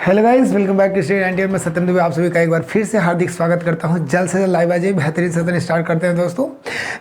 Hello guys, welcome back to study 98 में सत्यम दुबे आप सभी का एक बार फिर से हार्दिक स्वागत करता हूं। जल्द से जल्द लाइव आ जाइए, बेहतरीन सेशन स्टार्ट करते हैं दोस्तों।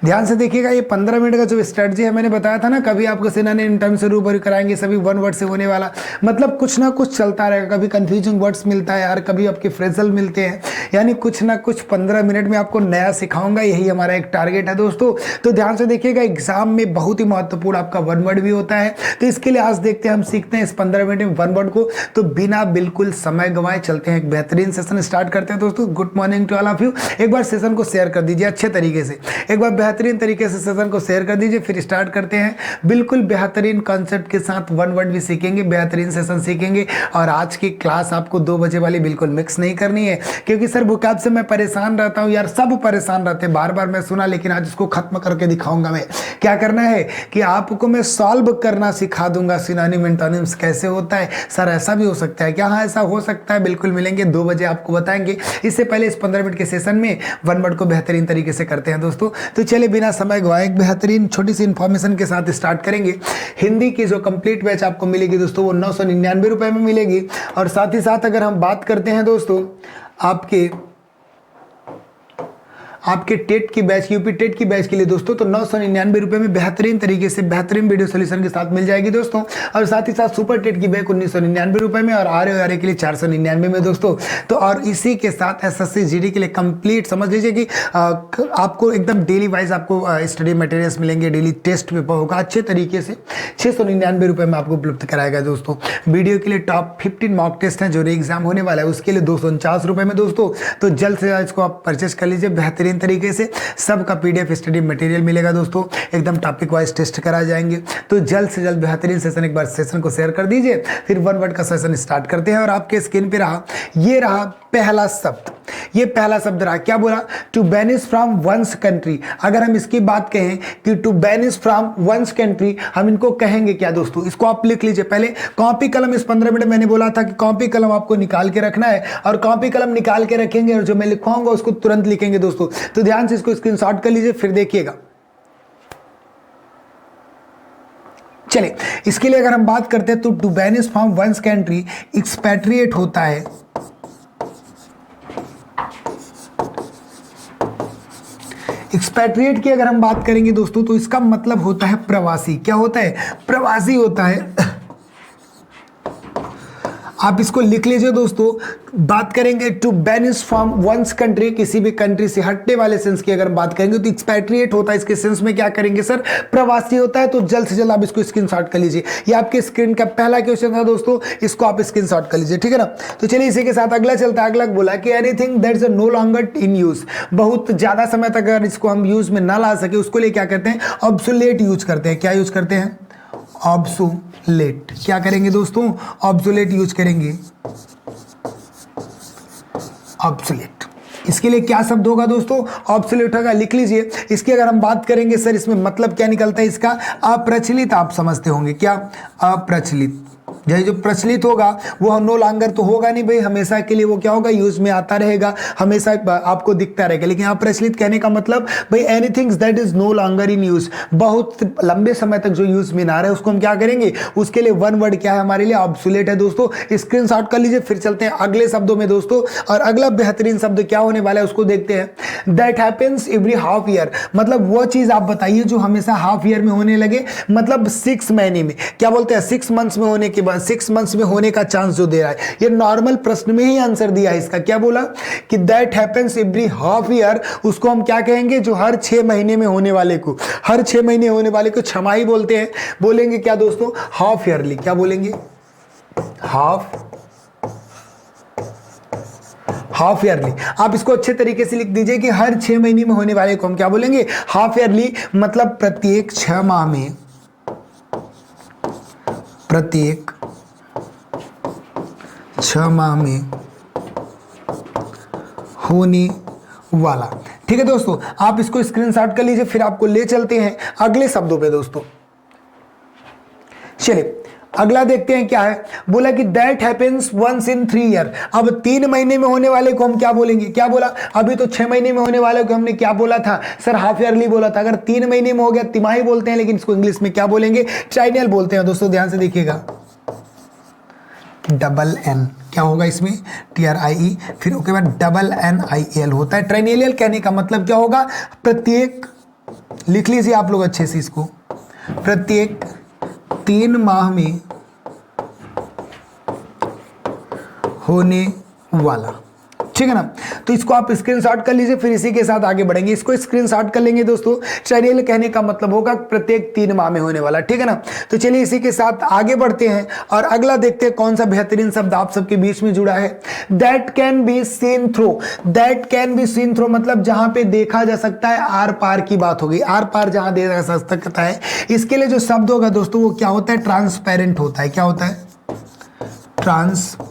ध्यान से देखिएगा, ये 15 मिनट का जो स्ट्रेटजी है मैंने बताया था ना, कभी आपको सेना ने इन टर्म से रूबरू कराएंगे, सभी वन वर्ड से होने वाला, मतलब कुछ ना कुछ चलता रहेगा। कभी कंफ्यूजिंग वर्ड्स मिलता है यार, कभी आपके फ्रेजल मिलते हैं, यानी कुछ ना कुछ 15 मिनट में आपको नया सिखाऊंगा, यही हमारा एक टारगेट है दोस्तों। तो ध्यान से देखिएगा, एग्जाम में बहुत ही महत्वपूर्ण आपका वन वर्ड भी होता है। तो इसके लिए आज देखते हैं, हम सीखते हैं इस 15 मिनट में वन वर्ड को। तो बिना बिल्कुल समय गंवाए चलते हैं, एक बेहतरीन सेशन स्टार्ट करते हैं दोस्तों। Good morning to all of you. एक बार सेशन को शेयर कर दीजिए अच्छे तरीके से, एक बार बेहतरीन तरीके से सेशन को शेयर कर दीजिए, फिर स्टार्ट करते हैं। बिल्कुल बेहतरीन कॉन्सेप्ट के साथ वन वर्ड भी सीखेंगे, बेहतरीन सेशन सीखेंगे। और आज की क्लास आपको 2 बजे वाली बिल्कुल मिक्स नहीं करनी है, क्योंकि सर वोकैब से मैं परेशान रहता हूँ यार, सब परेशान रहते हैं, बार बार मैं सुना, लेकिन आज इसको खत्म करके दिखाऊंगा मैं। क्या करना है कि आपको मैं सॉल्व करना सिखा दूंगा, सिनोनिम एंटोनिम्स कैसे होता है। सर ऐसा भी हो सकता है क्या? हाँ ऐसा हो सकता है, बिल्कुल मिलेंगे 2 बजे आपको बताएंगे। इससे पहले इस 15 मिनट के सेशन में वन वर्ड को बेहतरीन तरीके से करते हैं दोस्तों। तो चलिए बिना समय गवाए एक बेहतरीन छोटी सी इंफॉर्मेशन के साथ स्टार्ट करेंगे। हिंदी की जो कंप्लीट बैच आपको मिलेगी दोस्तों, वो 999 रुपए में मिलेगी। और साथ ही साथ अगर हम बात करते हैं दोस्तों आपके टेट की बैच, यूपी टेट की बैच के लिए दोस्तों, तो 999 रुपए में बेहतरीन तरीके से बेहतरीन वीडियो सोल्यूशन के साथ मिल जाएगी दोस्तों। और साथ ही साथ सुपर टेट की बैच 1999 रुपए में, और आर के लिए 499 में दोस्तों। तो और इसी के साथ एसएससी जीडी के लिए कंप्लीट समझ लीजिए कि आपको एकदम डेली वाइज आपको स्टडी मटेरियल्स मिलेंगे, डेली टेस्ट पेपर होगा अच्छे तरीके से, 699 रुपए में आपको उपलब्ध कराएगा दोस्तों। वीडियो के लिए टॉप 15 मॉक टेस्ट हैं जो एग्जाम होने वाला है, उसके लिए 249 रुपए में दोस्तों। तो जल्द से जल्द इसको आप परचेस कर लीजिए, बेहतरीन तरीके से सबका पीडीएफ स्टडी मटेरियल मिलेगा दोस्तों, एकदम टॉपिक वाइज टेस्ट कराए जाएंगे। तो जल्द से जल्द बेहतरीन सेशन, एक बार सेशन को शेयर कर दीजिए, फिर वन वर्ड का सेशन स्टार्ट करते हैं। और आपके स्क्रीन पे ये रहा पहला शब्द, ये पहला शब्द रहा, क्या बोला? To banish from one's country. अगर हम इसकी बात कहें कि to banish from one's country, हम इनको कहेंगे क्या दोस्तों? इसको आप लिख लीजिए पहले, कॉपी कलम। इस 15 मिनट मैंने बोला था कि कॉपी कलम आपको निकाल के रखना है, और कॉपी कलम निकाल के रखेंगे, और जो मैं लिखवाऊंगा उसको तुरंत लिखेंगे दोस्तों। तो ध्यान से इसको स्क्रीनशॉट कर लीजिए, फिर देखिएगा। चलिए, इसके लिए अगर हम बात करते हैं तो to banish from one's country expatriate होता है, एक्सपैट्रिएट की अगर हम बात करेंगे दोस्तों, तो इसका मतलब होता है प्रवासी। क्या होता है? प्रवासी होता है। आप इसको लिख लीजिए दोस्तों। बात करेंगे to banish from one's country, किसी भी कंट्री से हटने वाले सेंस की अगर बात करेंगे तो एक्सपैट्रिएट होता है, इसके सेंस में क्या करेंगे सर? प्रवासी होता है। तो जल्द से जल्द आप इसको स्क्रीनशॉट कर लीजिए। ये आपके स्क्रीन का पहला क्वेश्चन था दोस्तों, इसको आप स्क्रीनशॉट कर लीजिए, ठीक है ना। तो चलिए इसी के साथ अगला चलता है। अगला बोला कि anything that is no longer in use, बहुत ज्यादा समय तक अगर इसको हम यूज में ना ला सके, उसको लिए क्या करते हैं? ऑब्सोलेट यूज करते हैं। क्या यूज करते हैं? ऑब्सोलेट। क्या करेंगे दोस्तों? ऑब्सोलेट यूज करेंगे, ऑब्सोलेट। इसके लिए क्या शब्द होगा दोस्तों? ऑब्सोलेट होगा, लिख लीजिए। इसकी अगर हम बात करेंगे सर, इसमें मतलब क्या निकलता है इसका? अप्रचलित। आप समझते होंगे क्या? अप्रचलित। जो प्रचलित होगा वो नो लॉन्गर तो होगा नहीं भाई, हमेशा के लिए वो क्या होगा? यूज में आता रहेगा, हमेशा आपको दिखता रहेगा। लेकिन अप्रचलित कहने का मतलब भाई anything that is no longer in use, बहुत लंबे समय तक जो यूज में ना रहे उसको हम क्या करेंगे? उसके लिए वन वर्ड क्या है हमारे लिए? ऑब्सोलेट है दोस्तों। स्क्रीनशॉट कर लीजिए, फिर चलते हैं अगले शब्दों में दोस्तों। और अगला बेहतरीन शब्द क्या होने वाला है उसको देखते हैं। That happens every half year, मतलब वो चीज आप बताइए जो हमेशा हाफ ईयर में होने लगे, मतलब 6 महीने में। क्या बोलते हैं? 6 मंथ्स में होने के बाद, 6 मंथ्स में होने का चांस जो दे रहा है, ये नॉर्मल प्रश्न में ही आंसर दिया है इसका। क्या बोला? कि that happens every half year, उसको हम क्या कहेंगे? जो हर 6 महीने में होने वाले को, हर 6 महीने होने वाले को छमाही बोलते हैं। बोलेंगे क्या दोस्तों? Half yearly. क्या बोलेंगे? Half yearly. आप इसको अच्छे तरीके से लिख दीजिए कि हर 6 महीने में होने वाले को हम क्या बोलेंगे? Half yearly. मतलब प्रत्येक 6 माह में, प्रत्येक 6 माह में होने वाला। ठीक है दोस्तों, आप इसको स्क्रीनशॉट कर लीजिए, फिर आपको ले चलते हैं अगले शब्दों पे दोस्तों। चलिए अगला देखते हैं क्या है। बोला कि that happens once in 3 year. अब 3 महीने में होने वाले को हम क्या बोलेंगे? क्या बोला? अभी तो 6 महीने में होने वाले को हमने क्या बोला था सर? हाफ ईयरली बोला था। अगर 3 महीने में हो गया तिमाही बोलते हैं, लेकिन इसको इंग्लिश में क्या बोलेंगे? ट्राइनियल बोलते हैं दोस्तों। ध्यान से देखिएगा, NNN, क्या होगा इसमें, TRIE, फिर उसके बाद NNIL होता है। ट्राइनेलियल कहने का मतलब क्या होगा, प्रत्येक, लिख लीजिए आप लोग अच्छे से इसको, प्रत्येक 3 माह में होने वाला, ठीक है ना। तो इसको आप स्क्रीनशॉट कर लीजिए, फिर इसी के साथ आगे बढ़ेंगे। इसको स्क्रीनशॉट कर लेंगे दोस्तों। ट्राइनेल कहने का मतलब होगा प्रत्येक 3 माह में होने वाला, ठीक है ना। तो चलिए इसी के साथ आगे बढ़ते हैं और अगला देखते हैं कौन सा बेहतरीन शब्द आप सबके बीच में जुड़ा है। That can be seen through, that can be seen through मतलब जहां पे देखा जा सकता है, आर पार की बात होगी, आर पार जहां देखा जा सकता है। इसके लिए जो शब्द होगा दोस्तों वो क्या होता है, ट्रांसपेरेंट होता है। क्या होता है, ट्रांसपेरेंट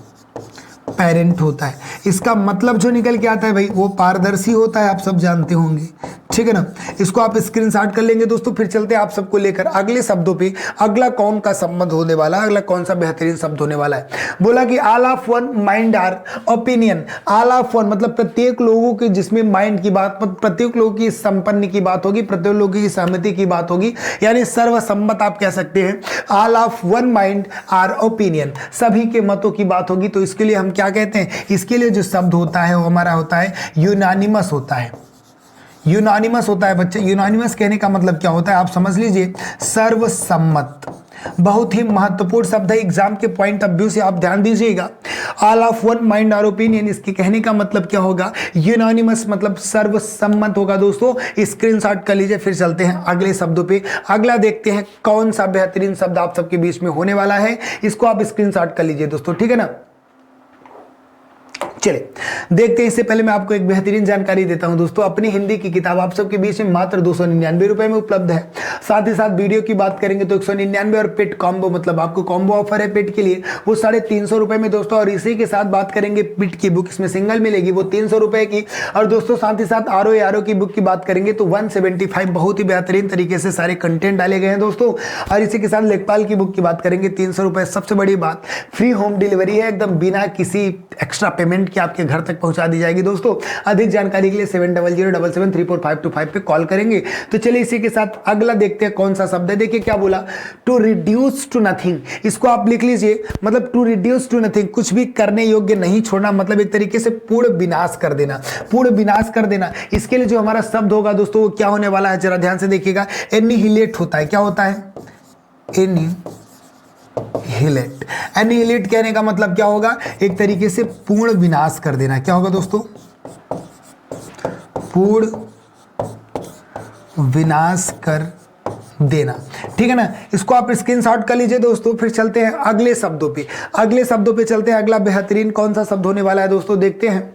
होता है। इसका मतलब जो निकल के आता है भाई वो पारदर्शी होता है, आप सब जानते होंगे, ठीक है ना। इसको आप स्क्रीनशॉट कर लेंगे दोस्तों। फिर चलते हैं आप सबको लेकर अगले शब्दों पे। अगला कौन का संबंध होने वाला है, अगला कौन सा बेहतरीन शब्द होने वाला है। बोला कि all of one mind our opinion, all of one मतलब प्रत्येक लोगों के, जिसमें माइंड की बात, प्रत्येक लोगों की संपन्न की बात होगी, प्रत्येक लोगों की सहमति की बात होगी, यानी सर्वसम्मत आप कह सकते हैं। All of one mind our opinion, सभी के मतों की बात होगी। तो इसके लिए हम क्या कहते हैं, इसके लिए जो शब्द होता है वो हमारा होता है यूनानिमस होता है। यूनानिमस होता है बच्चे। यूनानिमस कहने का मतलब क्या होता है, आप समझ लीजिए, सर्वसम्मत। बहुत ही महत्वपूर्ण शब्द है, एग्जाम के पॉइंट ऑफ व्यू से आप ध्यान दीजिएगा। ऑल ऑफ वन माइंड और ओपिनियन, इसके कहने का मतलब क्या होगा, यूनानिमस मतलब सर्वसम्मत होगा दोस्तों। स्क्रीनशॉट कर लीजिए। फिर चलते हैं अगले शब्दों पे। अगला देखते हैं कौन सा बेहतरीन शब्द आप सबके बीच में होने वाला है। इसको आप स्क्रीनशॉट कर लीजिए दोस्तों, ठीक है ना। चलिए देखते हैं। इससे पहले मैं आपको एक बेहतरीन जानकारी देता हूं दोस्तों। अपनी हिंदी की किताब आप सबके बीच में मात्र 299 रुपए में उपलब्ध है। साथ ही साथ वीडियो की बात करेंगे तो 199 और पेट कॉम्बो मतलब आपको कॉम्बो ऑफर है पेट के लिए, वो 350 रुपए में दोस्तों। और इसी के साथ बात करेंगे पिट की बुक, इसमें सिंगल मिलेगी वो 300 रुपए की। और दोस्तों साथ ही साथ आरओ की बुक की बात करेंगे तो 175, बहुत ही बेहतरीन तरीके से सारे कंटेंट डाले गए हैं दोस्तों। और इसी के साथ लेखपाल की बुक की बात करेंगे 300 रुपए। सबसे बड़ी बात, फ्री होम डिलीवरी है, एकदम बिना किसी एक्स्ट्रा पेमेंट के आपके घर तक पहुंचा दी जाएगी दोस्तों। अधिक जानकारी के लिए 7007734525 पे कॉल करेंगे। तो चलिए इसी के साथ अगला देखते हैं कौन सा शब्द है। देखिए क्या बोला, टू रिड्यूस टू नथिंग। इसको आप लिख लीजिए, मतलब टू रिड्यूस टू नथिंग, कुछ भी करने योग्य नहीं छोड़ना, मतलब एक तरीके से पूर्ण विनाश कर देना, पूर्ण विनाश कर देना। इसके लिए जो हमारा शब्द होगा दोस्तों वो क्या होने वाला है, जरा ध्यान से देखिएगा। एनिहिलेट होता है। क्या होता है, एनिहिलेट। एनिहिलेट कहने का मतलब क्या होगा, एक तरीके से पूर्ण विनाश कर देना। क्या होगा दोस्तों, पूर्ण विनाश कर देना, ठीक है ना। इसको आप स्क्रीनशॉट कर लीजिए दोस्तों। फिर चलते हैं अगले शब्दों पे। अगले शब्दों पे चलते हैं। अगला बेहतरीन कौन सा शब्द होने वाला है दोस्तों, देखते हैं।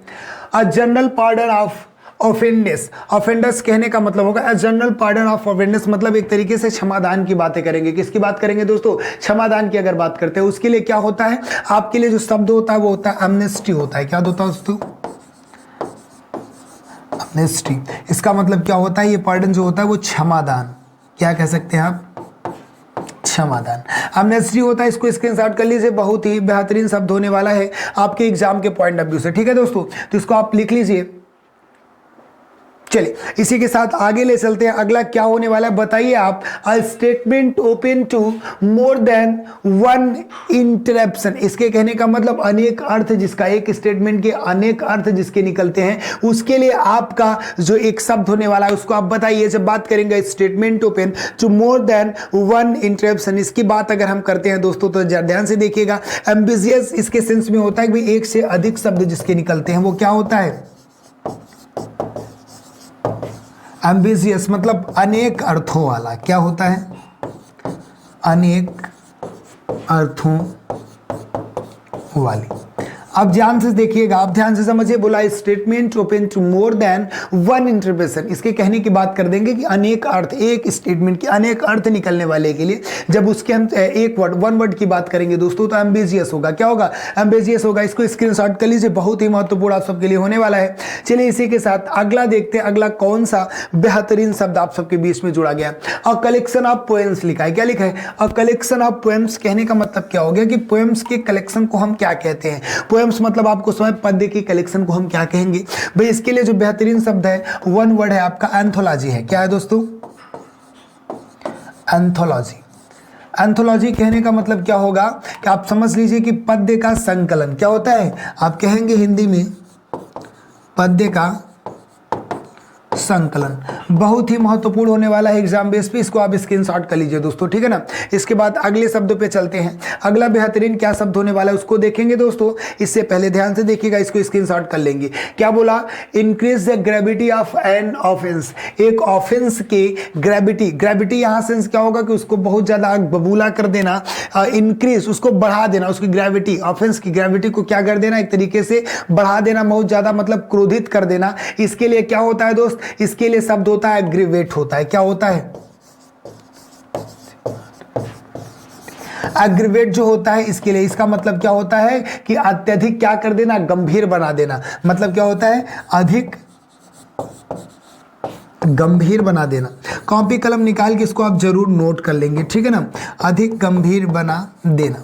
A general pardon of offences. Offenders कहने का मतलब होगा जनरल पार्डन ऑफ ऑफेंडेस, मतलब एक तरीके से क्षमादान की बातें करेंगे। किसकी बात करेंगे दोस्तों, क्षमादान की अगर बात करते हैं। उसके लिए क्या होता है, आपके लिए जो शब्द होता है वो होता है एमनेस्टी होता है। क्या होता है दोस्तों, एमनेस्टी। इसका मतलब क्या होता है, ये पार्डन जो होता है वो क्षमादान, क्या कह सकते हैं आप, क्षमादान, एमनेस्टी होता है। इसको स्क्रीनशॉट कर लीजिए, बहुत ही बेहतरीन शब्द होने वाला है आपके एग्जाम के पॉइंट ऑफ व्यू से, ठीक है दोस्तों। तो इसको आप लिख लीजिए। चलिए इसी के साथ आगे ले चलते हैं। अगला क्या होने वाला है बताइए आप। A statement open to more than one interruption. इसके कहने का मतलब अनेक अर्थ, जिसका एक स्टेटमेंट के अनेक अर्थ जिसके निकलते हैं, उसके लिए आपका जो एक शब्द होने वाला है उसको आप बताइए। जब बात करेंगे statement open to more than one interruption, इसकी बात अगर हम करते हैं दोस्तों तो ध्यान से देखिएगा। एम्बिशियस इसके सेंस में होता है कि एक से अधिक शब्द जिसके निकलते हैं वो क्या होता है, एम्बिशियस मतलब अनेक अर्थों वाला। क्या होता है, अनेक अर्थों वाली। अब ध्यान से देखिएगा, आप ध्यान से समझिए। बोला statement open to more than one interpretation, इसके कहने की बात कर देंगे कि अनेक अर्थ, एक स्टेटमेंट के अनेक अर्थ निकलने वाले के लिए जब उसके हम एक वर्ड, वन वर्ड की बात करेंगे दोस्तों तो एम्बिशियस होगा। क्या होगा, एम्बिशियस होगा। इसको स्क्रीनशॉट कर लीजिए, बहुत ही महत्वपूर्ण आप सबके लिए होने वाला है। चलिए इसी के साथ अगला देखते हैं। अगला कौन सा बेहतरीन शब्द आप सबके बीच में जुड़ा गया, अ कलेक्शन ऑफ पोएम्स लिखा है। क्या लिखा है, अ कलेक्शन ऑफ पोएम्स। कहने का मतलब क्या हो गया कि पोएम्स के कलेक्शन को हम क्या कहते हैं। पोएम्स मतलब आपको समझ, पद्य की कलेक्शन को हम क्या कहेंगे भाई। इसके लिए जो बेहतरीन शब्द है, वन वर्ड है आपका एंथोलॉजी है। क्या है दोस्तों, एंथोलॉजी। एंथोलॉजी कहने का मतलब क्या होगा कि आप समझ लीजिए कि पद्य का संकलन क्या होता है, आप कहेंगे हिंदी में पद्य का संकलन। बहुत ही महत्वपूर्ण होने वाला है एग्जाम बेस पे, इसको आप स्क्रीनशॉट कर लीजिए दोस्तों, ठीक है ना। इसके बाद अगले शब्दों पे चलते हैं। अगला बेहतरीन क्या शब्द होने वाला है उसको देखेंगे दोस्तों। इससे पहले ध्यान से देखिएगा, इसको स्क्रीनशॉट कर लेंगे। क्या बोला, increase the gravity of an offence. एक ऑफेंस के ग्रेविटी, ग्रेविटी यहां सेंस क्या होगा कि उसको बहुत ज्यादा बबूला कर देना, इंक्रीज उसको बढ़ा देना, उसकी ग्रेविटी, ऑफेंस की ग्रेविटी को क्या कर देना, एक तरीके से बढ़ा देना, बहुत ज्यादा मतलब क्रोधित कर देना। इसके लिए क्या होता है दोस्त, इसके लिए शब्द होता है एग्रीवेट होता है। क्या होता है, एग्रीवेट जो होता है इसके लिए, इसका मतलब क्या होता है कि अत्यधिक क्या कर देना, गंभीर बना देना। मतलब क्या होता है, अधिक गंभीर बना देना। कॉपी कलम निकाल के इसको आप जरूर नोट कर लेंगे, ठीक है ना, अधिक गंभीर बना देना।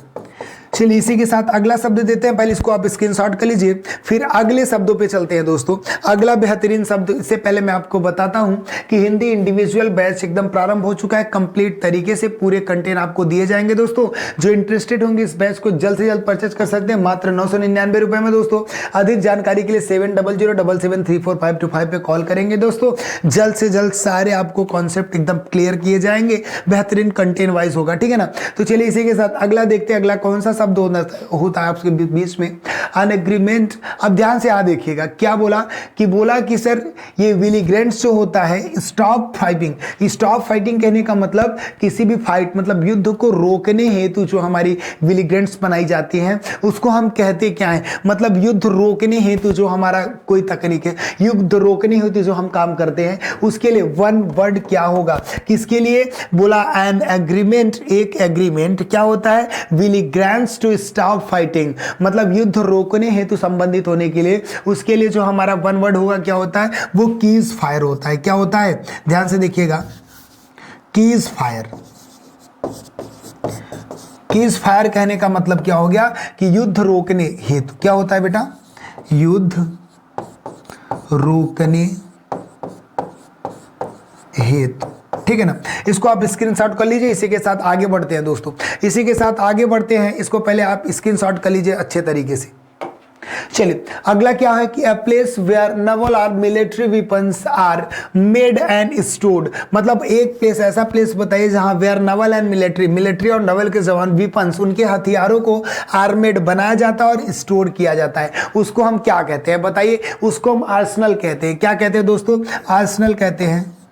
चलिए इसी के साथ अगला शब्द देते हैं, पहले इसको आप स्क्रीनशॉट कर लीजिए, फिर अगले शब्दों पे चलते हैं दोस्तों। अगला बेहतरीन शब्द, इससे पहले मैं आपको बताता हूं कि हिंदी इंडिविजुअल बैच एकदम प्रारंभ हो चुका है, कंप्लीट तरीके से पूरे कंटेंट आपको दिए जाएंगे दोस्तों। जो इंटरेस्टेड होंगे इस बैच को जल्द से जल्द परचेज कर सकते हैं, मात्र 999 रुपए में दोस्तों। अधिक जानकारी के लिए 7007734525 पे कॉल करेंगे दोस्तों। जल्द से जल्द सारे आपको कॉन्सेप्ट एकदम क्लियर किए जाएंगे, बेहतरीन कंटेंट वाइज होगा, ठीक है ना। तो चलिए इसी के साथ अगला देखते हैं, अगला कौन सा शब्द होता है आपके बीच में, अन एग्रीमेंट। अब ध्यान से यहां देखिएगा, क्या बोला कि सर ये विलीग्रेंट्स जो होता है, स्टॉप फाइटिंग। स्टॉप फाइटिंग कहने का मतलब किसी भी फाइट, मतलब युद्ध को रोकने हेतु जो हमारी विलीग्रेंट्स बनाई जाती हैं उसको हम कहते क्या है, मतलब युद्ध रोकने हेतु जो हमारा कोई तकनीक है, युद्ध रोकने हेतु जो हम काम करते हैं उसके लिए वन वर्ड क्या होगा, किसके लिए बोला, एन एग्रीमेंट। एक एग्रीमेंट क्या होता है, विलीग्रेंट्स टू स्टॉप फाइटिंग, मतलब युद्ध रोकने हेतु संबंधित होने के लिए, उसके लिए जो हमारा वन वर्ड होगा क्या होता है, वो कीज फायर होता है। क्या होता है, ध्यान से देखिएगा, कीज फायर। कीज फायर कहने का मतलब क्या हो गया कि युद्ध रोकने हेतु, क्या होता है बेटा, युद्ध रोकने हेतु, ठीक है ना। इसको आप स्क्रीनशॉट कर लीजिए। इसी के साथ आगे बढ़ते हैं दोस्तों, इसी के साथ आगे बढ़ते हैं, इसको पहले आप स्क्रीनशॉट कर लीजिए अच्छे तरीके से। चलिए अगला क्या है कि अ प्लेस वेयर नवल और military weapons are made and stored, मतलब एक प्लेस, ऐसा प्लेस बताइए जहां वेयर नवल एंड मिलिट्री और नवल के जवान वेपन्स, उनके हथियारों को आर्मेड बनाया जाता है और स्टोर किया जाता है, उसको हम क्या कहते हैं बताइए, उसको हम आर्सनल कहते हैं। क्या कहते हैं दोस्तों, आर्सनल कहते हैं।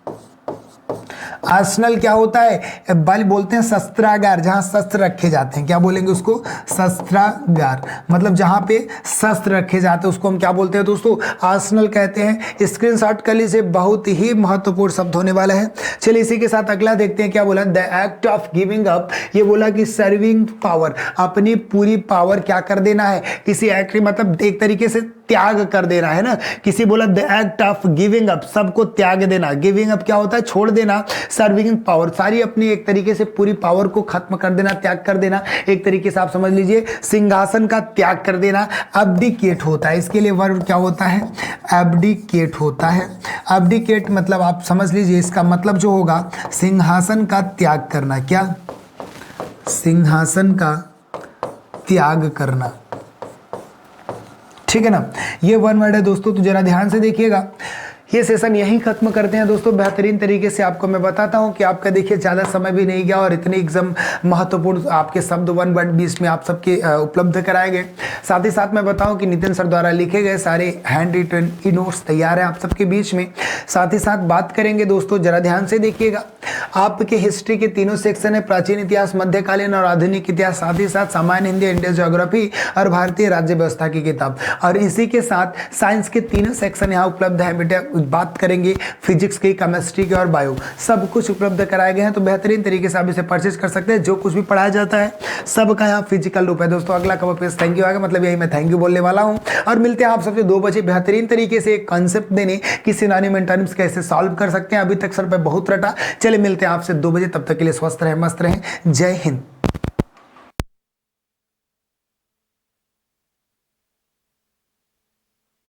आर्सनल क्या होता है, बल बोलते हैं शस्त्रागार, जहां शस्त्र रखे जाते हैं। क्या बोलेंगे उसको, शस्त्रागार, मतलब जहां पे शस्त्र रखे जाते हैं उसको हम क्या बोलते हैं दोस्तों, आर्सनल कहते हैं। स्क्रीनशॉट कर लीजिए, बहुत ही महत्वपूर्ण शब्द होने वाला है। चलिए इसी के साथ अगला देखते हैं, क्या बोला, the act of giving up. ये बोला कि सर्विंग पावर, अपनी पूरी पावर क्या कर देना है, किसी एक्ट, मतलब एक तरीके से त्याग कर देना है ना। किसी बोला the act of giving up, सबको त्याग देना। गिविंग अप क्या होता है, छोड़ देना। सर्विंग पावर, सारी अपनी एक तरीके से पूरी पावर को खत्म कर देना, त्याग कर देना। एक तरीके से आप समझ लीजिए सिंहासन का त्याग कर देना, अब्डिकेट होता है। इसके लिए वर्ब क्या होता है, अब्डिकेट होता है। अब्डिकेट मतलब आप समझ लीजिए इसका मतलब जो होगा सिंहासन का त्याग करना। क्या, सिंहासन का त्याग करना, ठीक है ना। ये वन वर्ड है दोस्तों, तो जरा ध्यान से देखिएगा। ये सेशन यहीं खत्म करते हैं दोस्तों। बेहतरीन तरीके से आपको मैं बताता हूं कि आपका देखिए ज़्यादा समय भी नहीं गया और इतने एकदम महत्वपूर्ण आपके शब्द वन वर्ड बीच में आप सबके उपलब्ध कराए गए। साथ ही साथ मैं बताऊं कि नितिन सर द्वारा लिखे गए सारे हैंड रिटन ई नोट्स तैयार हैं आप सबके बीच में। साथ ही साथ बात करेंगे दोस्तों, जरा ध्यान से देखिएगा, आपके हिस्ट्री के तीनों सेक्शन है, प्राचीन इतिहास, मध्यकालीन और आधुनिक इतिहास, साथ ही साथ सामान्य हिंदी, इंडियन ज्योग्राफी और भारतीय राज्य व्यवस्था की किताब, और इसी के साथ साइंस के तीनों सेक्शन यहाँ उपलब्ध है बेटा। बात करेंगे फिजिक्स की, केमिस्ट्री की और बायो, सब कुछ उपलब्ध कराए गए हैं। तो बेहतरीन तरीके से आप इसे परचेज कर सकते हैं। जो कुछ भी पढ़ाया जाता है सबका यहाँ फिजिकल रूप है दोस्तों। अगला कब पेज थैंक यू आएगा, मतलब यही मैं थैंक यू बोलने वाला हूँ। और मिलते हैं आप सबसे 2 बजे बेहतरीन तरीके से एक कॉन्सेप्ट देने कि सिनोनिम एंटोनिम्स कैसे सॉल्व कर सकते हैं। अभी तक सर पे बहुत रटा, चले मिलते हैं आपसे 2 बजे, तब तक के लिए स्वस्थ रहें, मस्त रहें। जय हिंद।